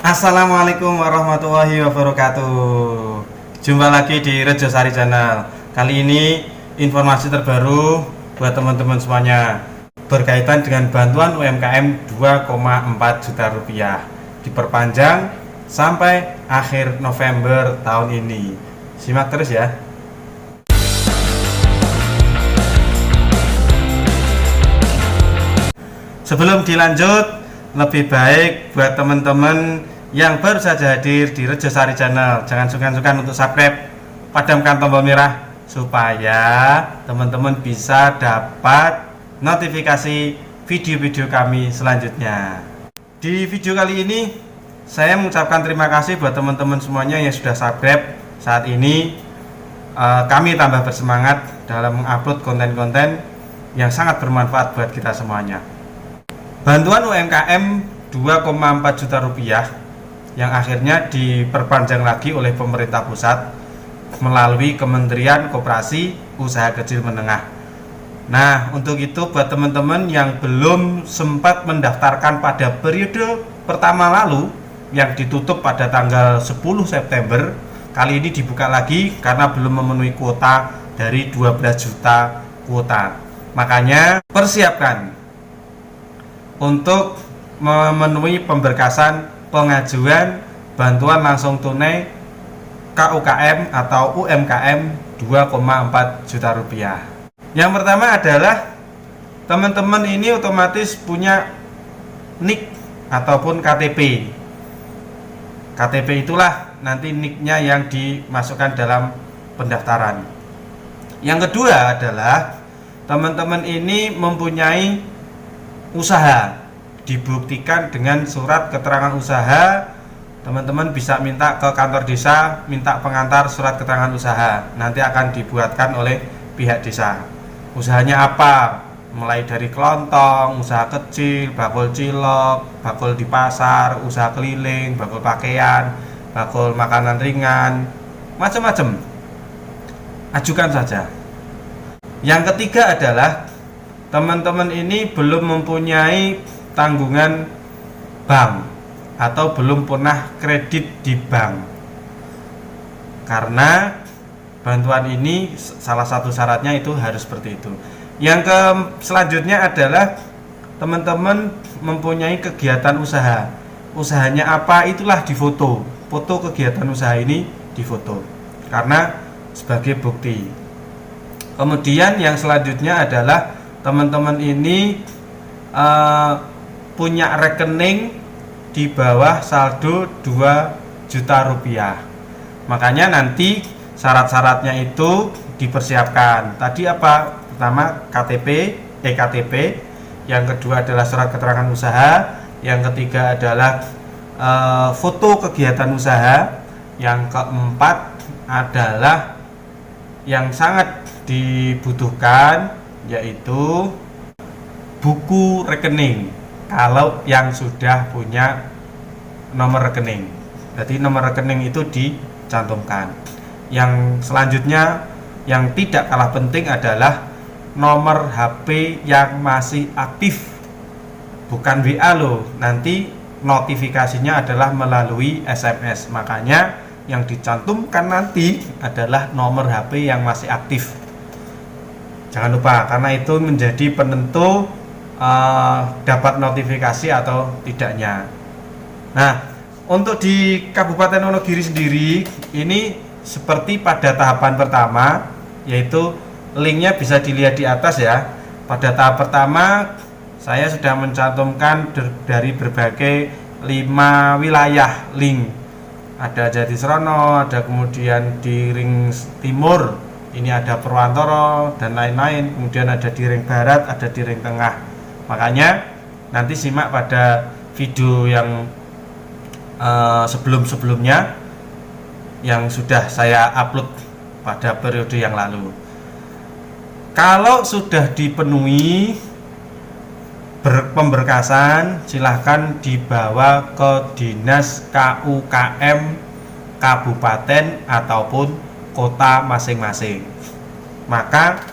Assalamualaikum warahmatullahi wabarakatuh. Jumpa lagi di Rejosari Channel. Kali ini informasi terbaru buat teman-teman semuanya berkaitan dengan bantuan UMKM 2,4 juta rupiah diperpanjang sampai akhir November tahun ini. Simak terus ya. Sebelum dilanjut, lebih baik buat teman-teman yang baru saja hadir di Rejosari Channel, jangan sungkan-sungkan untuk subscribe, padamkan tombol merah supaya teman-teman bisa dapat notifikasi video-video kami selanjutnya. Di video kali ini saya mengucapkan terima kasih buat teman-teman semuanya yang sudah subscribe. Saat ini kami tambah bersemangat dalam mengupload konten-konten yang sangat bermanfaat buat kita semuanya. Bantuan UMKM 2,4 juta rupiah yang akhirnya diperpanjang lagi oleh pemerintah pusat melalui Kementerian Koperasi Usaha Kecil Menengah. Nah, untuk itu buat teman-teman yang belum sempat mendaftarkan pada periode pertama lalu yang ditutup pada tanggal 10 September, kali ini dibuka lagi karena belum memenuhi kuota dari 12 juta kuota. Makanya persiapkan untuk memenuhi pemberkasan pengajuan bantuan langsung tunai KUKM atau UMKM 2,4 juta rupiah. Yang pertama adalah teman-teman ini otomatis punya NIK ataupun KTP. KTP itulah nanti NIK-nya yang dimasukkan dalam pendaftaran. Yang kedua adalah teman-teman ini mempunyai usaha, dibuktikan dengan surat keterangan usaha. Teman-teman bisa minta ke kantor desa, minta pengantar surat keterangan usaha, nanti akan dibuatkan oleh pihak desa. Usahanya apa? Mulai dari kelontong, usaha kecil, bakul cilok, bakul di pasar, usaha keliling, bakul pakaian, bakul makanan ringan, macam-macam. Ajukan saja. Yang ketiga adalah teman-teman ini belum mempunyai tanggungan bank atau belum pernah kredit di bank, karena bantuan ini salah satu syaratnya itu harus seperti itu. Yang selanjutnya adalah teman-teman mempunyai kegiatan usaha. Usahanya apa, itulah difoto. Foto kegiatan usaha ini difoto karena sebagai bukti. Kemudian yang selanjutnya adalah teman-teman ini punya rekening di bawah saldo 2 juta rupiah. Makanya nanti syarat-syaratnya itu dipersiapkan. Tadi apa? Pertama KTP, yang kedua adalah surat keterangan usaha, yang ketiga adalah foto kegiatan usaha, yang keempat adalah yang sangat dibutuhkan yaitu buku rekening kalau yang sudah punya nomor rekening. Jadi nomor rekening itu dicantumkan. Yang selanjutnya yang tidak kalah penting adalah nomor HP yang masih aktif, bukan WA loh. Nanti notifikasinya adalah melalui SMS. Makanya yang dicantumkan nanti adalah nomor HP yang masih aktif. Jangan lupa, karena itu menjadi penentu dapat notifikasi atau tidaknya. Nah, untuk di Kabupaten Wonogiri sendiri ini seperti pada tahapan pertama, yaitu linknya bisa dilihat di atas ya. Pada tahap pertama saya sudah mencantumkan dari berbagai 5 wilayah link. Ada Jatisrono, ada kemudian di ring timur, ini ada Purwantoro dan lain-lain, kemudian ada di ring barat, ada di ring tengah. Makanya nanti simak pada video yang sebelum-sebelumnya yang sudah saya upload pada periode yang lalu. Kalau sudah dipenuhi pemberkasan, silahkan dibawa ke dinas KUKM kabupaten ataupun kota masing-masing. Maka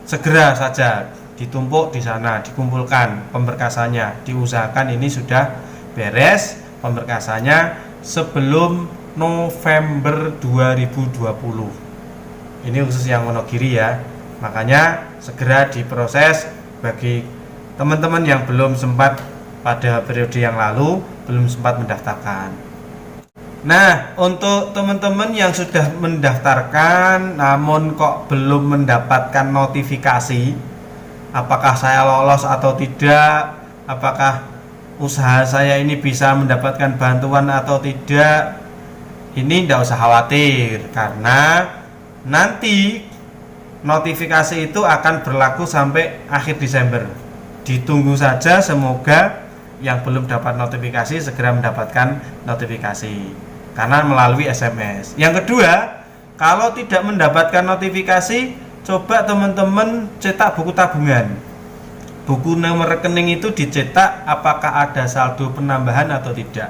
segera saja ditumpuk di sana, dikumpulkan pemberkasannya, diusahakan ini sudah beres pemberkasannya sebelum November 2020. Ini khusus yang Wonogiri ya. Makanya segera diproses bagi teman-teman yang belum sempat pada periode yang lalu belum sempat mendaftarkan. Nah, untuk teman-teman yang sudah mendaftarkan namun kok belum mendapatkan notifikasi apakah saya lolos atau tidak, apakah usaha saya ini bisa mendapatkan bantuan atau tidak, ini tidak usah khawatir karena nanti notifikasi itu akan berlaku sampai akhir Desember. Ditunggu saja, semoga yang belum dapat notifikasi segera mendapatkan notifikasi karena melalui SMS. Yang kedua, kalau tidak mendapatkan notifikasi, coba teman-teman cetak buku tabungan. Buku nomor rekening itu dicetak apakah ada saldo penambahan atau tidak.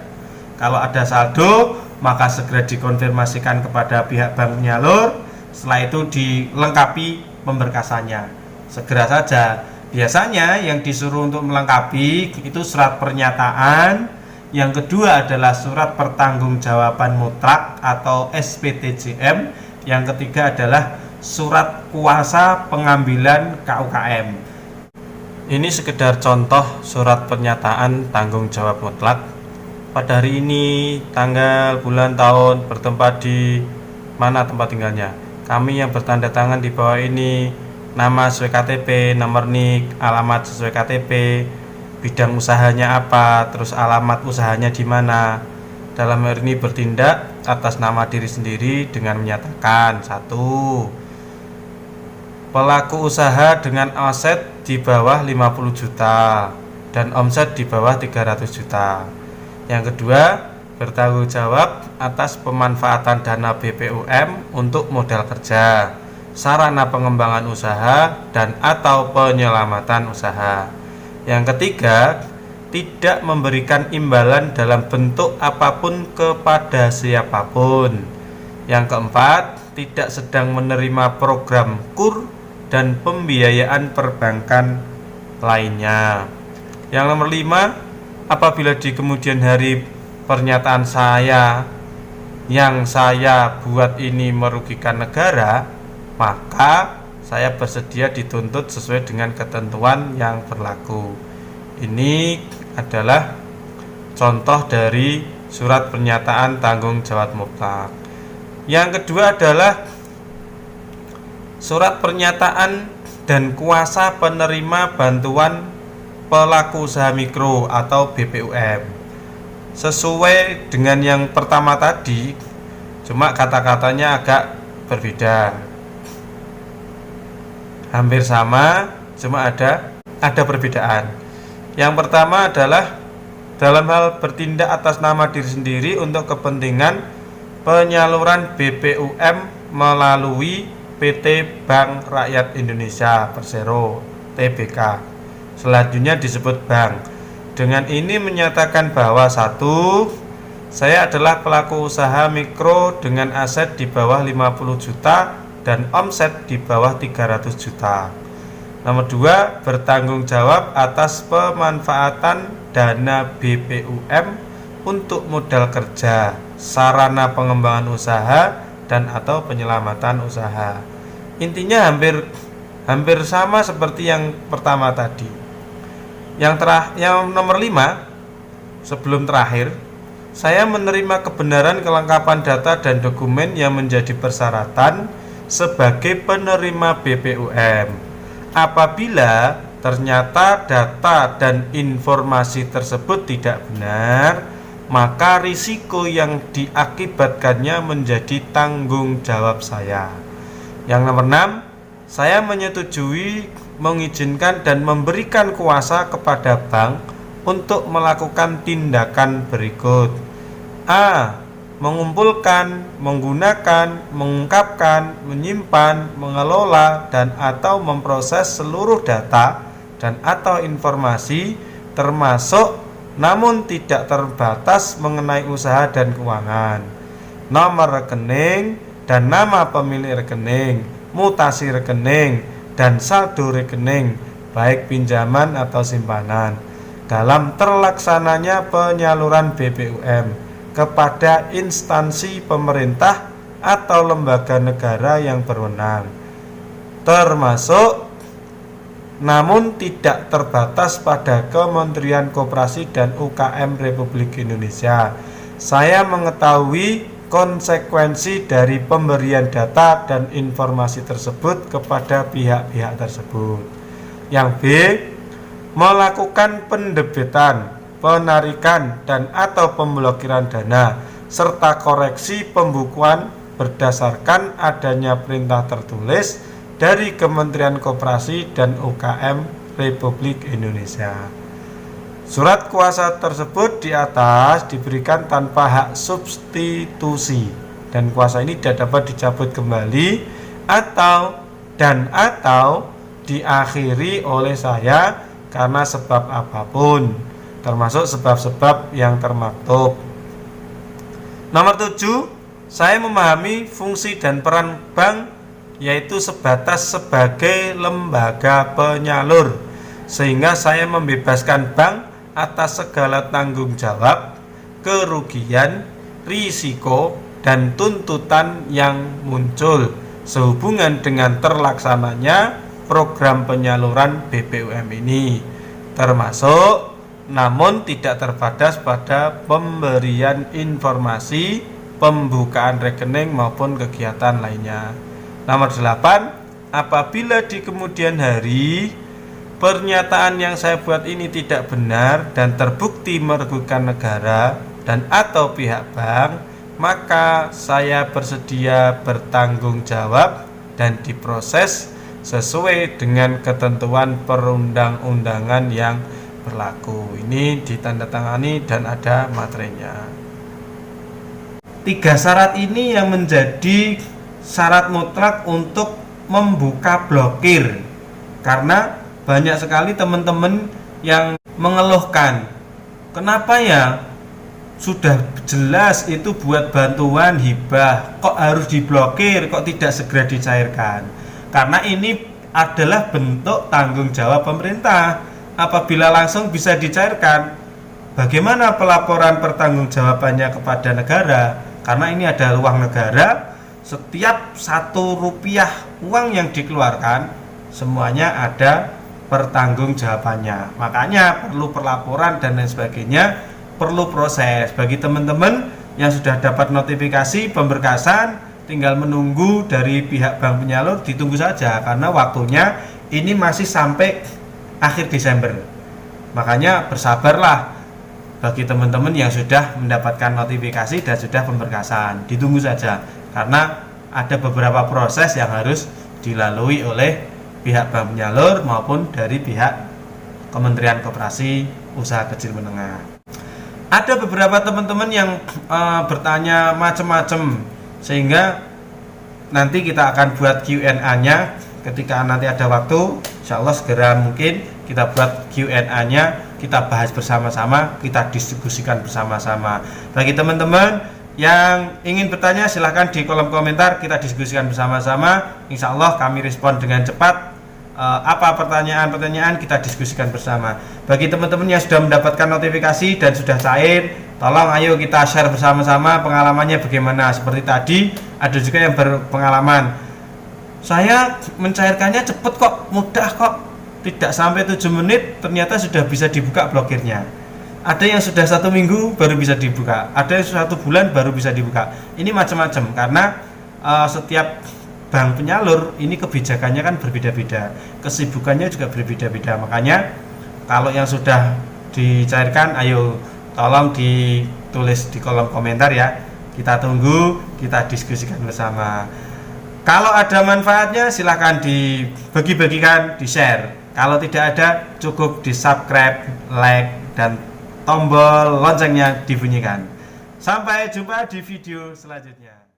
Kalau ada saldo, maka segera dikonfirmasikan kepada pihak bank penyalur. Setelah itu dilengkapi pemberkasannya. Segera saja. Biasanya yang disuruh untuk melengkapi itu surat pernyataan. Yang kedua adalah surat pertanggungjawaban mutlak atau SPTJM. Yang ketiga adalah surat kuasa pengambilan KUKM. Ini sekedar contoh surat pernyataan tanggung jawab mutlak. Pada hari ini, tanggal, bulan, tahun, bertempat di mana tempat tinggalnya. Kami yang bertanda tangan di bawah ini, nama sesuai KTP, nomor NIK, alamat sesuai KTP, bidang usahanya apa, terus alamat usahanya di mana. Dalam hal ini bertindak atas nama diri sendiri dengan menyatakan: 1. Pelaku usaha dengan aset di bawah 50 juta dan omset di bawah 300 juta. Yang kedua, bertanggung jawab atas pemanfaatan dana BPUM untuk modal kerja, sarana pengembangan usaha, dan atau penyelamatan usaha. Yang ketiga, tidak memberikan imbalan dalam bentuk apapun kepada siapapun. Yang keempat, tidak sedang menerima program KUR dan pembiayaan perbankan lainnya. Yang nomor 5, apabila di kemudian hari pernyataan saya yang saya buat ini merugikan negara, maka saya bersedia dituntut sesuai dengan ketentuan yang berlaku. Ini adalah contoh dari surat pernyataan tanggung jawab mutlak. Yang kedua adalah surat pernyataan dan kuasa penerima bantuan pelaku usaha mikro atau BPUM. Sesuai dengan yang pertama tadi, cuma kata-katanya agak berbeda. Hampir sama, cuma ada perbedaan. Yang pertama adalah dalam hal bertindak atas nama diri sendiri untuk kepentingan penyaluran BPUM melalui PT Bank Rakyat Indonesia Persero TBK. Selanjutnya disebut bank. Dengan ini menyatakan bahwa 1. Saya adalah pelaku usaha mikro dengan aset di bawah 50 juta dan omset di bawah 300 juta. Nomor 2, bertanggung jawab atas pemanfaatan dana BPUM untuk modal kerja, sarana pengembangan usaha, dan atau penyelamatan usaha. Intinya hampir sama seperti yang pertama tadi. Yang nomor 5, sebelum terakhir, saya menerima kebenaran kelengkapan data dan dokumen yang menjadi persyaratan sebagai penerima BPUM. Apabila ternyata data dan informasi tersebut tidak benar, maka risiko yang diakibatkannya menjadi tanggung jawab saya. Yang nomor 6, saya menyetujui, mengizinkan dan memberikan kuasa kepada bank untuk melakukan tindakan berikut. A. Mengumpulkan, menggunakan, mengungkapkan, menyimpan, mengelola, dan atau memproses seluruh data dan atau informasi termasuk namun tidak terbatas mengenai usaha dan keuangan, nomor rekening dan nama pemilik rekening, mutasi rekening, dan saldo rekening, baik pinjaman atau simpanan. dalam terlaksananya penyaluran BBUM kepada instansi pemerintah atau lembaga negara yang berwenang, termasuk namun tidak terbatas pada Kementerian Koperasi dan UKM Republik Indonesia. Saya mengetahui konsekuensi dari pemberian data dan informasi tersebut kepada pihak-pihak tersebut. Yang B, melakukan pendebitan, penarikan dan atau pemblokiran dana serta koreksi pembukuan berdasarkan adanya perintah tertulis dari Kementerian Koperasi dan UKM Republik Indonesia. Surat kuasa tersebut di atas diberikan tanpa hak substitusi dan kuasa ini tidak dapat dicabut kembali atau diakhiri oleh saya karena sebab apapun, termasuk sebab-sebab yang termaktub. Nomor 7, saya memahami fungsi dan peran bank yaitu sebatas sebagai lembaga penyalur, sehingga saya membebaskan bank atas segala tanggung jawab, kerugian, risiko, dan tuntutan yang muncul sehubungan dengan terlaksananya program penyaluran BBUM ini, termasuk namun tidak terbatas pada pemberian informasi, pembukaan rekening maupun kegiatan lainnya. Nomor 8, apabila di kemudian hari pernyataan yang saya buat ini tidak benar dan terbukti merugikan negara dan atau pihak bank, maka saya bersedia bertanggung jawab dan diproses sesuai dengan ketentuan perundang-undangan yang berlaku. Ini ditandatangani dan ada materinya. 3 syarat ini yang menjadi syarat mutlak untuk membuka blokir, karena banyak sekali teman-teman yang mengeluhkan, kenapa ya sudah jelas itu buat bantuan hibah kok harus diblokir, kok tidak segera dicairkan. Karena ini adalah bentuk tanggung jawab pemerintah. Apabila langsung bisa dicairkan, bagaimana pelaporan pertanggungjawabannya kepada negara? Karena ini adalah uang negara. Setiap 1 rupiah uang yang dikeluarkan semuanya ada pertanggungjawabannya. Makanya perlu pelaporan dan lain sebagainya, perlu proses. Bagi teman-teman yang sudah dapat notifikasi pemberkasan, tinggal menunggu dari pihak bank penyalur, ditunggu saja karena waktunya ini masih sampai akhir Desember. Makanya bersabarlah bagi teman-teman yang sudah mendapatkan notifikasi dan sudah pemberkasan, ditunggu saja karena ada beberapa proses yang harus dilalui oleh pihak bank penyalur maupun dari pihak Kementerian Koperasi Usaha Kecil Menengah. Ada beberapa teman-teman yang bertanya macam-macam, sehingga nanti kita akan buat Q&A-nya ketika nanti ada waktu. Insya Allah segera mungkin kita buat Q&A-nya, kita bahas bersama-sama, kita diskusikan bersama-sama. Bagi teman-teman yang ingin bertanya silahkan di kolom komentar, kita diskusikan bersama-sama. Insya Allah kami respon dengan cepat. Apa pertanyaan-pertanyaan kita diskusikan bersama. Bagi teman-teman yang sudah mendapatkan notifikasi dan sudah cair, tolong ayo kita share bersama-sama pengalamannya bagaimana. Seperti tadi ada juga yang berpengalaman, saya mencairkannya cepat kok, mudah kok, tidak sampai 7 menit ternyata sudah bisa dibuka blokirnya. Ada yang sudah 1 minggu baru bisa dibuka, ada yang 1 bulan baru bisa dibuka. Ini macam-macam karena setiap bank penyalur ini kebijakannya kan berbeda-beda, kesibukannya juga berbeda-beda. Makanya kalau yang sudah dicairkan, ayo tolong ditulis di kolom komentar ya. Kita tunggu, kita diskusikan bersama. Kalau ada manfaatnya silahkan dibagi-bagikan, di-share. Kalau tidak ada cukup di-subscribe, like, dan tombol loncengnya dibunyikan. Sampai jumpa di video selanjutnya.